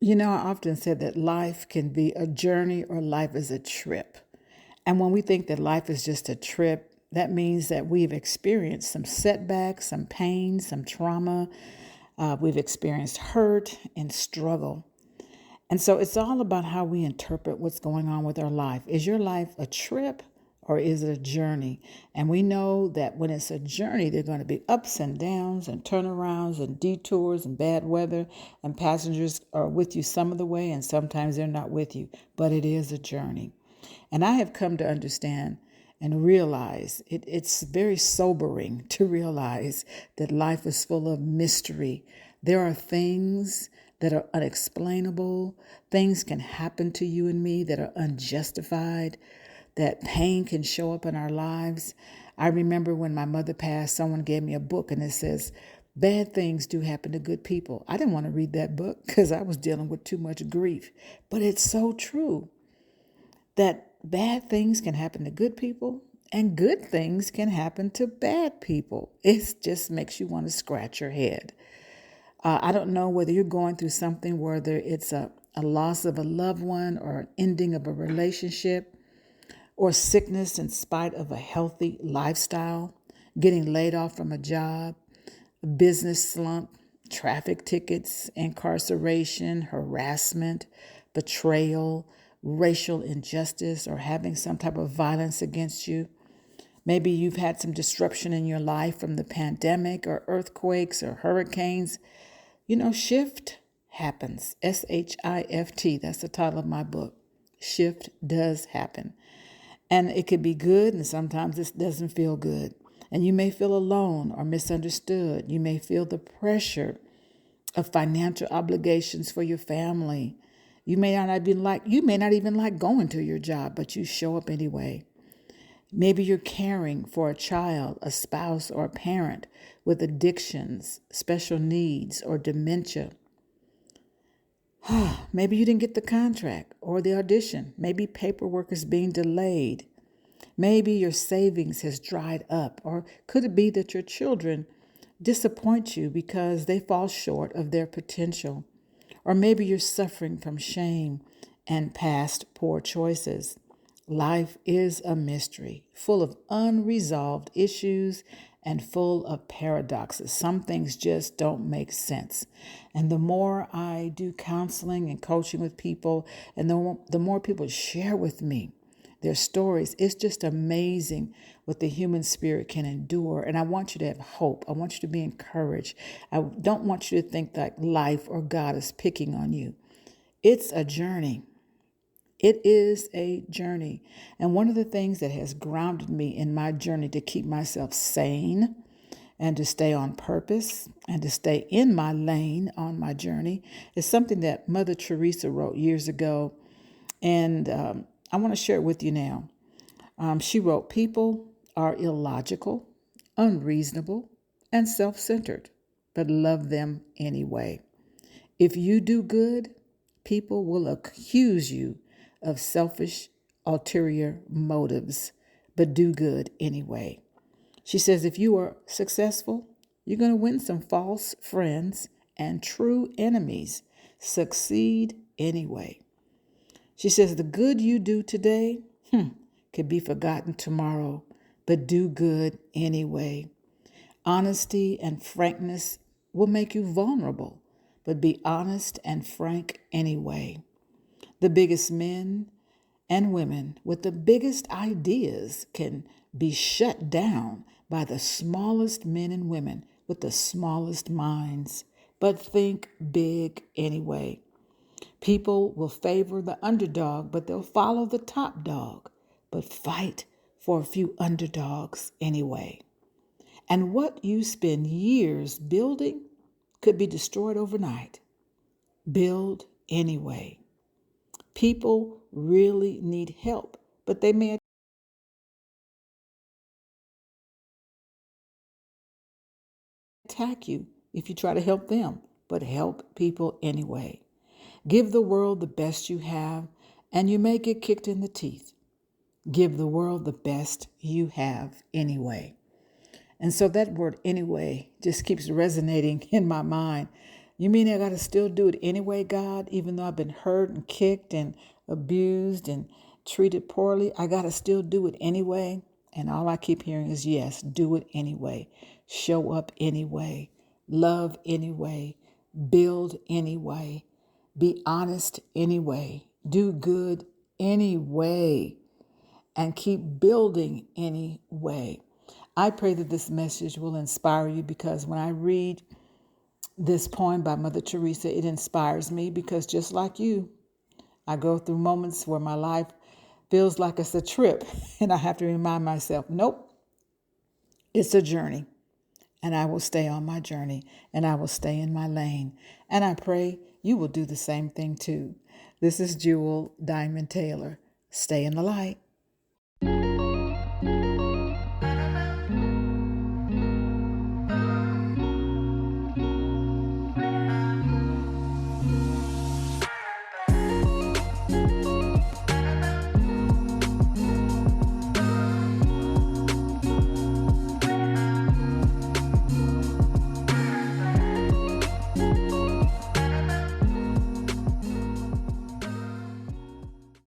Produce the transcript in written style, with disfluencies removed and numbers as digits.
I often said that life can be a journey or life is a trip. And when we think that life is just a trip, that means that we've experienced some setbacks, some pain, some trauma. We've experienced hurt and struggle. And so it's all about how we interpret what's going on with our life. Is your life a trip or is it a journey? And we know that when it's a journey, there are going to be ups and downs and turnarounds and detours and bad weather, and passengers are with you some of the way and sometimes they're not with you, but it is a journey. And I have come to understand and realize it's very sobering to realize that life is full of mystery. There are things that are unexplainable. Things can happen to you and me that are unjustified, that pain can show up in our lives. I remember when my mother passed, someone gave me a book and it says, "Bad things do happen to good people." I didn't want to read that book because I was dealing with too much grief. But it's so true that bad things can happen to good people and good things can happen to bad people. It just makes you want to scratch your head. I don't know whether you're going through something, whether it's a loss of a loved one or an ending of a relationship or sickness in spite of a healthy lifestyle, getting laid off from a job, a business slump, traffic tickets, incarceration, harassment, betrayal, racial injustice, or having some type of violence against you. Maybe you've had some disruption in your life from the pandemic or earthquakes or hurricanes. Shift happens. SHIFT. That's the title of my book. Shift does happen. And it could be good, and sometimes it doesn't feel good. And you may feel alone or misunderstood. You may feel the pressure of financial obligations for your family. You may not even like going to your job, but you show up anyway. Maybe you're caring for a child, a spouse, or a parent with addictions, special needs, or dementia. Maybe you didn't get the contract or the audition. Maybe paperwork is being delayed. Maybe your savings has dried up. Or could it be that your children disappoint you because they fall short of their potential? Or maybe you're suffering from shame and past poor choices. Life is a mystery, full of unresolved issues and full of paradoxes. Some things just don't make sense. And the more I do counseling and coaching with people, and the more people share with me their stories, it's just amazing what the human spirit can endure. And I want you to have hope. I want you to be encouraged. I don't want you to think that life or God is picking on you. It's a journey. It is a journey. And one of the things that has grounded me in my journey to keep myself sane and to stay on purpose and to stay in my lane on my journey is something that Mother Teresa wrote years ago. And I want to share it with you now. She wrote, "People are illogical, unreasonable, and self-centered, but love them anyway. If you do good, people will accuse you of selfish, ulterior motives, but do good anyway." She says, if you are successful, you're going to win some false friends and true enemies. Succeed anyway. She says, the good you do today could be forgotten tomorrow, but do good anyway. Honesty and frankness will make you vulnerable, but be honest and frank anyway. The biggest men and women with the biggest ideas can be shut down by the smallest men and women with the smallest minds, but think big anyway. People will favor the underdog, but they'll follow the top dog, but fight for a few underdogs anyway. And what you spend years building could be destroyed overnight. Build anyway. People really need help, but they may attack you if you try to help them, but help people anyway. Give the world the best you have, and you may get kicked in the teeth. Give the world the best you have anyway. And so that word anyway just keeps resonating in my mind You mean I got to still do it anyway, God? Even though I've been hurt and kicked and abused and treated poorly, I got to still do it anyway? And all I keep hearing is, yes, do it anyway. Show up anyway. Love anyway. Build anyway. Be honest anyway. Do good anyway. And keep building anyway. I pray that this message will inspire you, because when I read this poem by Mother Teresa, it inspires me, because just like you, I go through moments where my life feels like it's a trip and I have to remind myself, nope, it's a journey, and I will stay on my journey, and I will stay in my lane. And I pray you will do the same thing too. This is Jewel Diamond Taylor. Stay in the light.